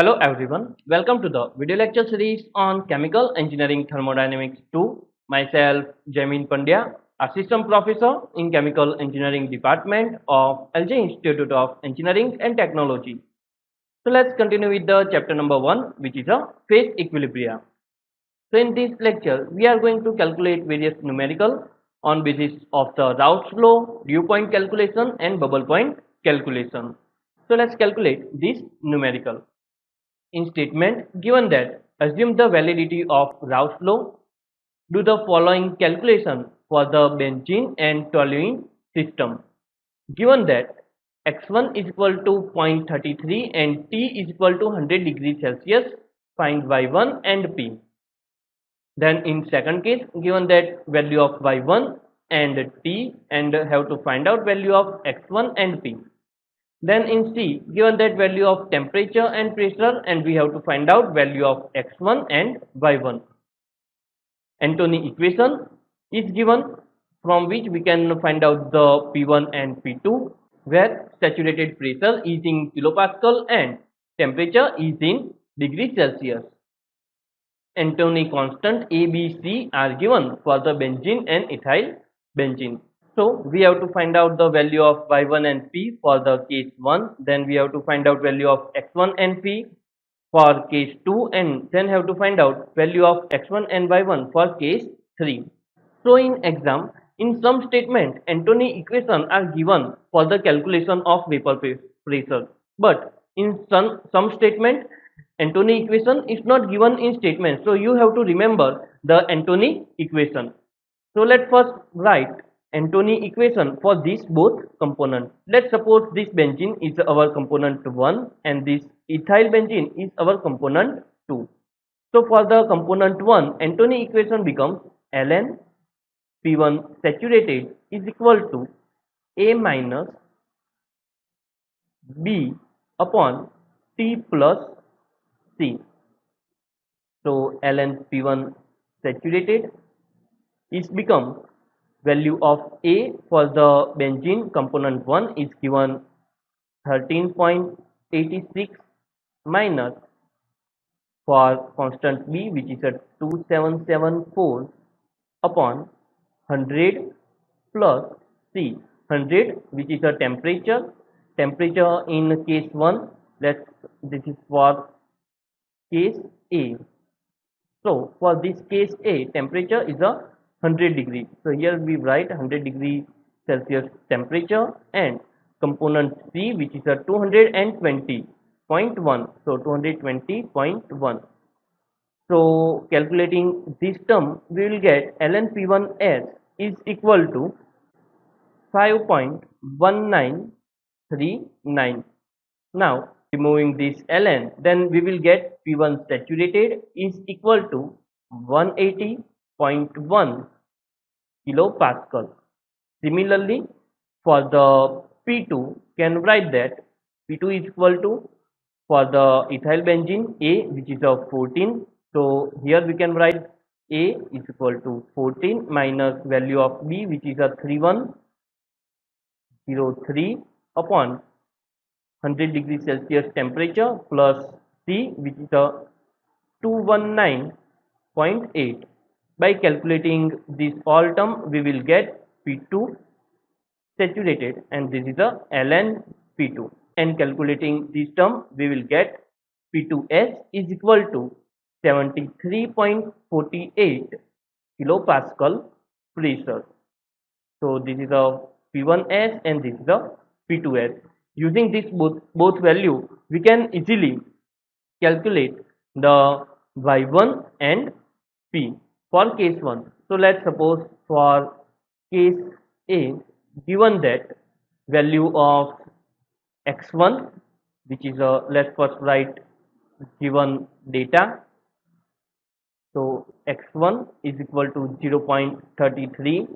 Hello everyone, welcome to the video lecture series on Chemical Engineering Thermodynamics 2. Myself, Jamin Pandya, Assistant Professor in Chemical Engineering Department of LJIET Institute of Engineering and Technology. So let's continue with the chapter number 1, which is a phase equilibria. So in this lecture, we are going to calculate various numerical on basis of the Raoult's law, dew point calculation and bubble point calculation. So let's calculate this numerical. In statement given that assume the validity of Raoult's law, do the following calculation for the benzene and toluene system. Given that x1 is equal to 0.33 and T is equal to 100 degrees Celsius, find y1 and p. Then in second case, given that value of y1 and t and have to find out value of x1 and p. Then in C, given that value of temperature and pressure, and we have to find out value of x1 and y1. Antoine equation is given, from which we can find out the P1 and P2, where saturated pressure is in kilopascal and temperature is in degrees Celsius. Antoine constant A, B, C are given for the benzene and ethyl benzene. So we have to find out the value of y1 and p for the case 1, then we have to find out value of x1 and p for case 2, and then have to find out value of x1 and y1 for case 3. So in exam, in some statement, Antoine equation are given for the calculation of vapor pressure, but in some statement, Antoine equation is not given in statement, so you have to remember the Antoine equation. So let's first write Antoine equation for these both components. Let's suppose this benzene is our component 1 and this ethyl benzene is our component 2. So for the component 1, Antoine equation becomes ln P1 saturated is equal to A minus B upon T plus C. So ln P1 saturated is become value of A for the benzene component 1 is given 13.86 minus for constant B, which is at 2774 upon 100 plus C, 100 which is a temperature in case 1. This is for case A. So for this case A, temperature is a 100 degree. So here we write 100 degree Celsius temperature, and component C, which is a 220.1. So 220.1. So calculating this term, we will get ln P1S is equal to 5.1939. Now removing this ln, then we will get P1 saturated is equal to 180.1 kilopascal. Similarly, for the P2, can write that P2 is equal to, for the ethyl benzene A, which is of 14. So here we can write A is equal to 14 minus value of B, which is a 3103 upon 100 degrees Celsius temperature plus C, which is a 219.8. By calculating this all term, we will get P2 saturated, and this is a ln P2. And calculating this term, we will get P2S is equal to 73.48 kilopascal pressure. So this is a P1S and this is a P2S. Using this both value, we can easily calculate the y1 and p for case 1. So let's suppose for case A, given that value of x1, which is a, let's first write given data. So x1 is equal to 0.33.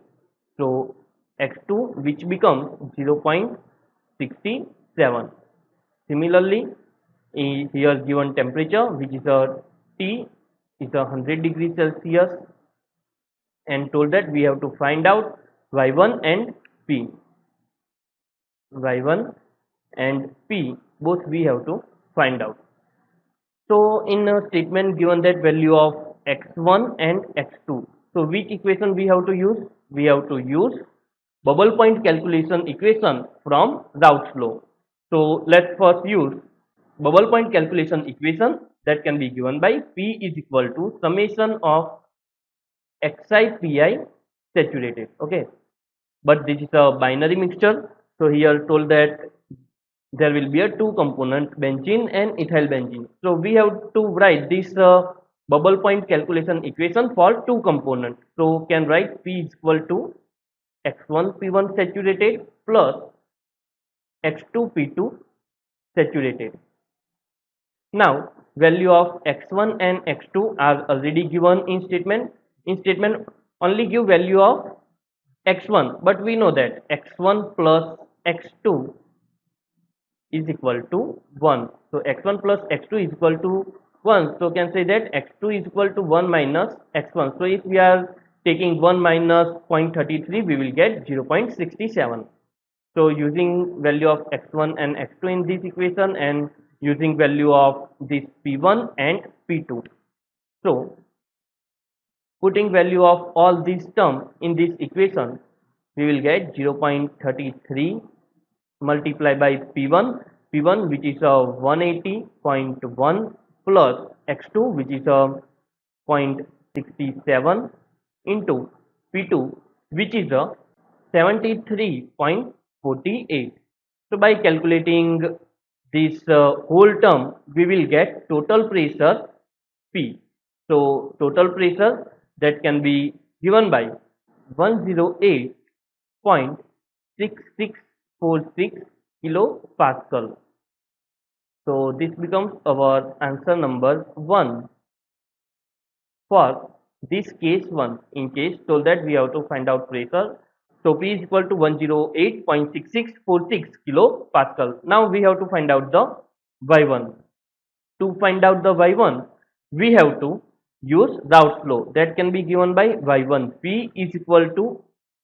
So x2, which becomes 0.67. Similarly, here given temperature, which is a T is a 100 degrees Celsius, and told that we have to find out y1 and p. Y1 and p both we have to find out. So in a statement given that value of x1 and x2. So which equation we have to use? We have to use bubble point calculation equation from Raoult's law. So let's first use bubble point calculation equation that can be given by P is equal to summation of xi pi saturated. Okay, but this is a binary mixture. So here told that there will be a two component benzene and ethyl benzene. So we have to write this bubble point calculation equation for two components. So can write P is equal to x1 p1 saturated plus x2 p2 saturated. Now value of x1 and x2 are already given in statement. In statement only give value of x1, but we know that x1 plus x2 is equal to 1. So x1 plus x2 is equal to 1. So can say that x2 is equal to 1 minus x1. So if we are taking 1 minus 0.33, we will get 0.67. So using value of x1 and x2 in this equation and using value of this p1 and p2. So putting value of all these terms in this equation, we will get 0.33 multiplied by p1 which is a 180.1 plus x2 which is a 0.67 into p2 which is a 73.48. So by calculating this whole term we will get total pressure P. So total pressure that can be given by 108.6646 kilopascal. So this becomes our answer number 1 for this case 1. In case told that we have to find out pressure. So P is equal to 108.6646 kilopascal. Now we have to find out the Y1. To find out the Y1, we have to use Raoult's law that can be given by Y1. P is equal to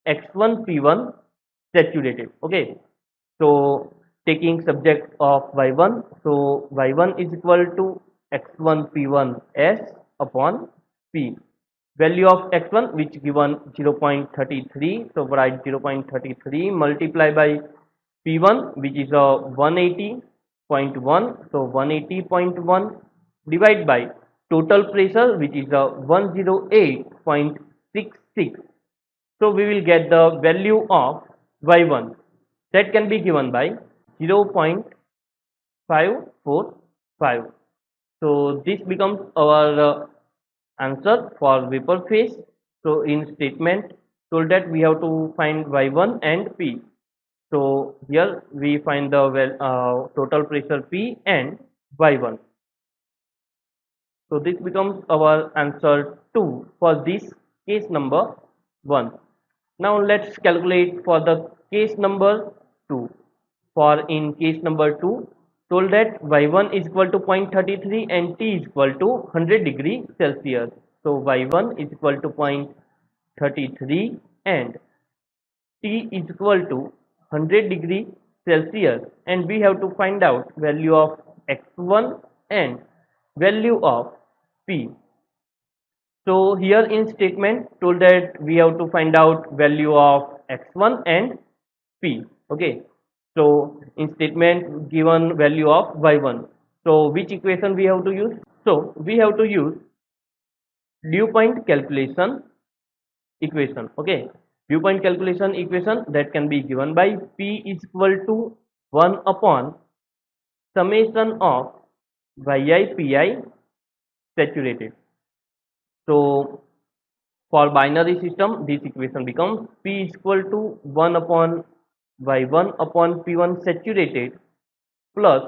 X1 P1 saturated. Okay. So taking subject of Y1, so Y1 is equal to X1 P1 S upon P. Value of X1 which given 0.33. So write 0.33 multiply by P1 which is a 180.1. So 180.1 divide by total pressure which is a 108.66. So we will get the value of Y1 that can be given by 0.545. So this becomes our answer for vapor phase. So in statement told that we have to find Y1 and P. So here we find the total pressure P and Y1. So this becomes our answer 2 for this case number 1. Now let's calculate for the case number 2. For in case number 2, told that Y1 is equal to 0.33 and T is equal to 100 degree Celsius. So Y1 is equal to 0.33 and T is equal to 100 degree Celsius, and we have to find out value of x1 and value of P. So here in statement told that we have to find out value of x1 and P. Okay. So in statement given value of y1. So which equation we have to use? So we have to use dew point calculation equation. Okay. Dew point calculation equation that can be given by P is equal to 1 upon summation of yi pi saturated. So for binary system, this equation becomes P is equal to 1 upon y1 upon p1 saturated plus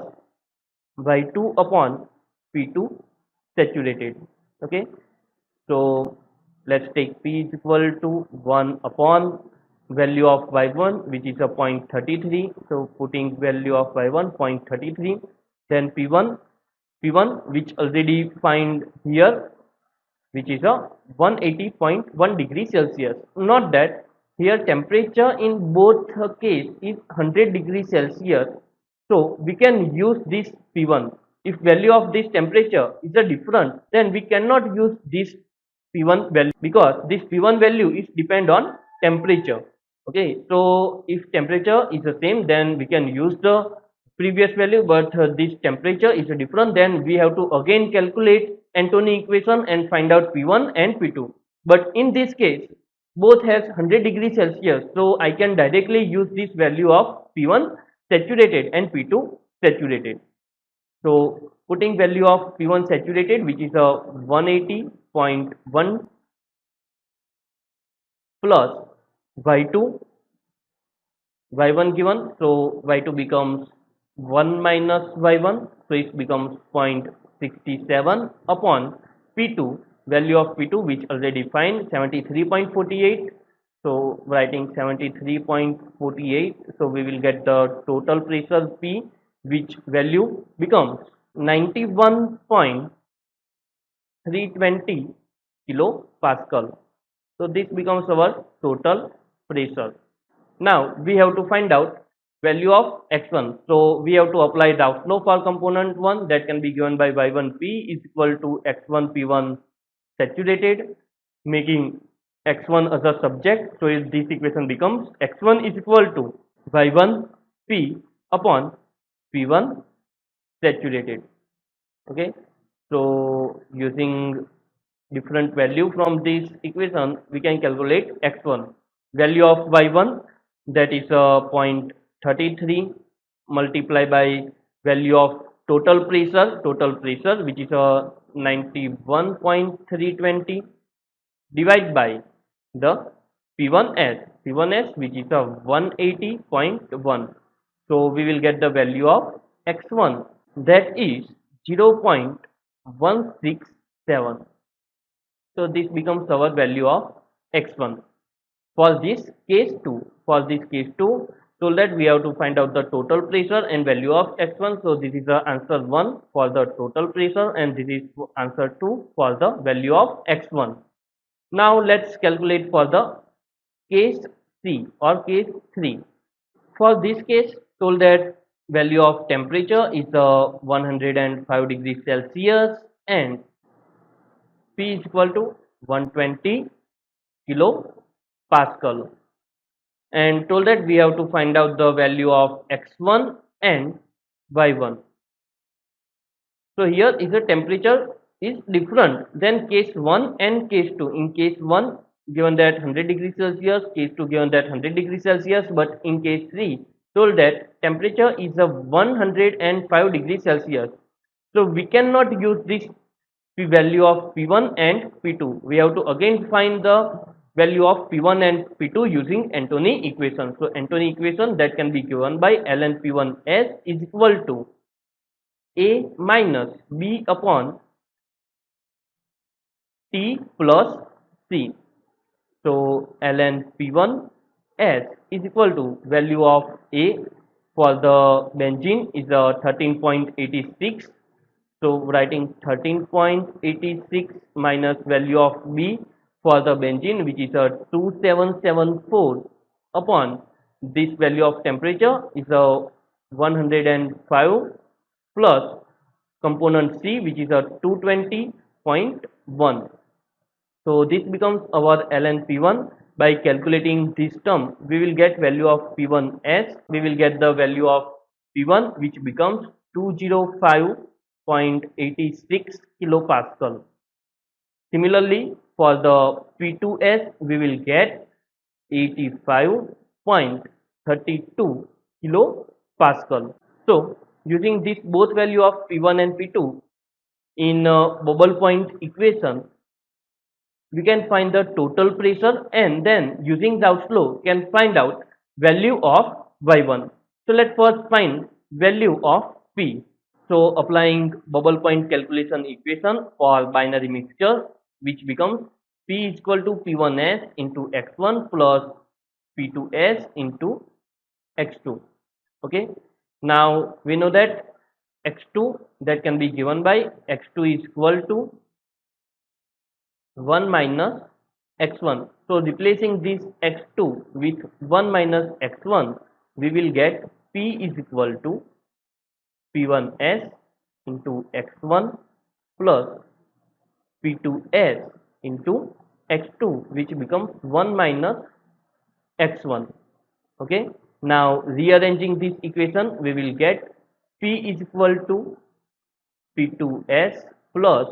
y2 upon p2 saturated. Okay. So let's take P is equal to 1 upon value of y1 which is a 0.33. So putting value of y1 0.33, then p1 which already find here which is a 180.1 degree Celsius. Note that here temperature in both case is 100 degree Celsius. So we can use this P1 if value of this temperature is a different, then we cannot use this P1 value, because this P1 value is depend on temperature. Okay, so if temperature is the same, then we can use the previous value, but this temperature is different, then we have to again calculate Antoine equation and find out P1 and P2. But in this case, both has 100 degrees Celsius, so I can directly use this value of P1 saturated and P2 saturated. So putting value of P1 saturated, which is a 180.1 plus Y2, Y1 given, so Y2 becomes 1 minus Y1, so it becomes 0.67 upon P2, value of P2 which already defined 73.48. So writing 73.48, so we will get the total pressure P, which value becomes 91.320 kilopascal. So this becomes our total pressure. Now we have to find out value of x1. So we have to apply Raoult's law for component 1, that can be given by y1p is equal to x1 p1 saturated, making x1 as a subject. So this equation becomes x1 is equal to y1 p upon p1 saturated. Okay, so using different value from this equation, we can calculate x1. Value of y1, that is 0.33 multiplied by value of total pressure which is 91.320 divided by the P1s which is 180.1. So we will get the value of x1, that is 0.167. So this becomes our value of x1. For this case 2, so that we have to find out the total pressure and value of x1. So this is the answer 1 for the total pressure, and this is answer 2 for the value of x1. Now let's calculate for the case C or case 3. For this case, told that value of temperature is 105 degrees Celsius and P is equal to 120 kilopascal, and told that we have to find out the value of x1 and y1. So here is the temperature is different than case 1 and case 2. In case 1 given that 100 degrees Celsius, case 2 given that 100 degrees Celsius, but in case 3 told that temperature is 105 degrees Celsius. So we cannot use this value of P1 and P2. We have to again find the value of P1 and P2 using Antoine equation. So Antoine equation, that can be given by ln P1s is equal to A minus B upon T plus C. So ln P1s is equal to value of A for the benzene is 13.86. So writing 13.86 minus value of B for the benzene, which is 2774 upon this value of temperature is 105 plus component C, which is 220.1. So this becomes our ln P1. By calculating this term, we will get value of P1s. We will get the value of P1, which becomes 205.86 kilopascal. Similarly, for the P2s, we will get 85.32 kilopascal. So using this both value of P1 and P2 in bubble point equation, we can find the total pressure, and then using Raoult's law can find out value of y1. So let's first find value of P. So applying bubble point calculation equation for binary mixture, which becomes P is equal to P1s into x1 plus P2s into x2. Okay, now we know that x2, that can be given by x2 is equal to 1 minus x1. So replacing this x2 with 1 minus x1, we will get P is equal to P1s into x1 plus p2s into x2, which becomes 1 minus x1. Okay, now rearranging this equation, we will get p is equal to p2s plus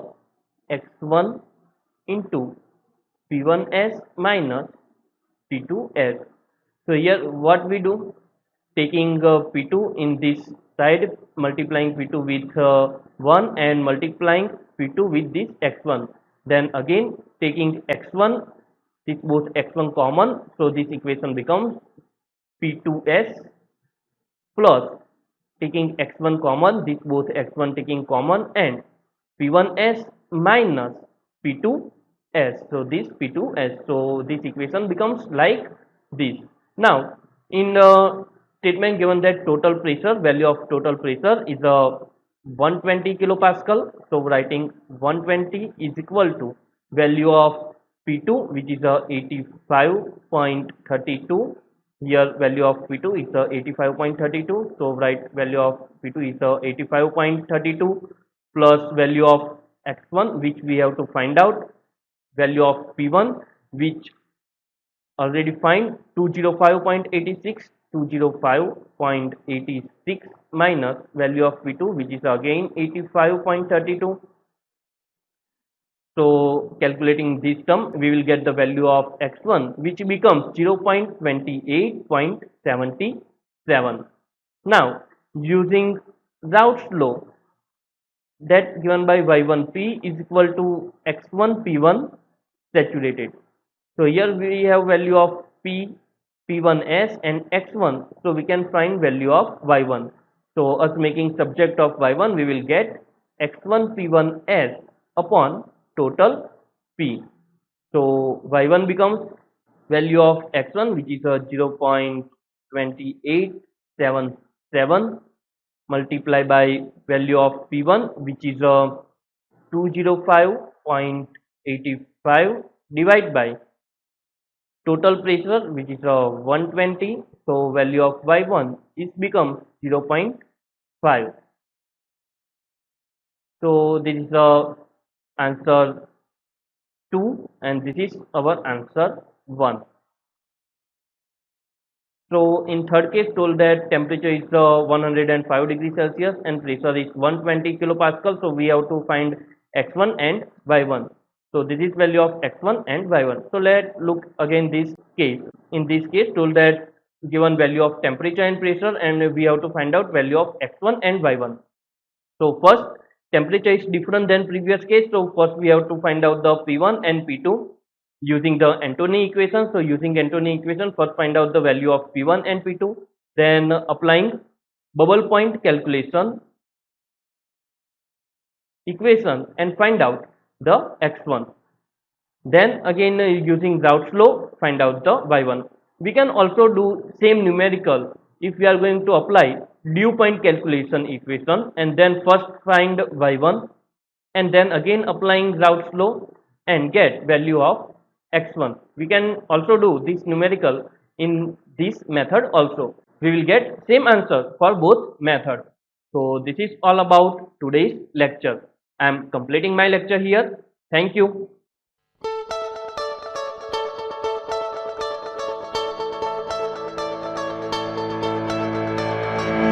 x1 into p1s minus p2s. So here what we do, taking p2 in this side, multiplying p2 with 1 and multiplying p2 with this x1, then again taking x1, this both x1 common, so this equation becomes p2s plus taking x1 common, this both x1 taking common, and p1s minus p2s, so this p2s, so this equation becomes like this. Now in statement given that total pressure, value of total pressure is 120 kilopascal, so writing 120 is equal to value of p2, which is 85.32. Here value of p2 is 85.32, so write value of p2 is 85.32 plus value of x1, which we have to find out, value of p1, which already find 205.86, 205.86 minus value of p2, which is again 85.32. So calculating this term, we will get the value of x1, which becomes 0.28.77. Now using Raoult's law, that given by y1p is equal to x1 p1 saturated. So here we have value of p, p1s and x1, so we can find value of y1. So us making subject of y1, we will get x1 p1s upon total p. So y1 becomes value of x1, which is 0.2877 multiplied by value of p1, which is 205.85 divided by total pressure, which is 120, so value of y1 is becomes 0.5. So this is the answer 2 and this is our answer 1. So in third case told that temperature is 105 degrees Celsius and pressure is 120 kilopascal. So we have to find x1 and y1. So this is value of x1 and y1. So let's look again this case. In this case told that given value of temperature and pressure, and we have to find out value of x1 and y1. So first, temperature is different than previous case. So first we have to find out the P1 and P2 using the Antony equation. So using Antony equation, first find out the value of P1 and P2. Then applying bubble point calculation equation and find out the x1. Then again using Raoult's law, find out the y1. We can also do same numerical if we are going to apply dew point calculation equation and then first find y1 and then again applying Raoult's law and get value of x1. We can also do this numerical in this method also. We will get same answer for both methods. So this is all about today's lecture. I am completing my lecture here. Thank you.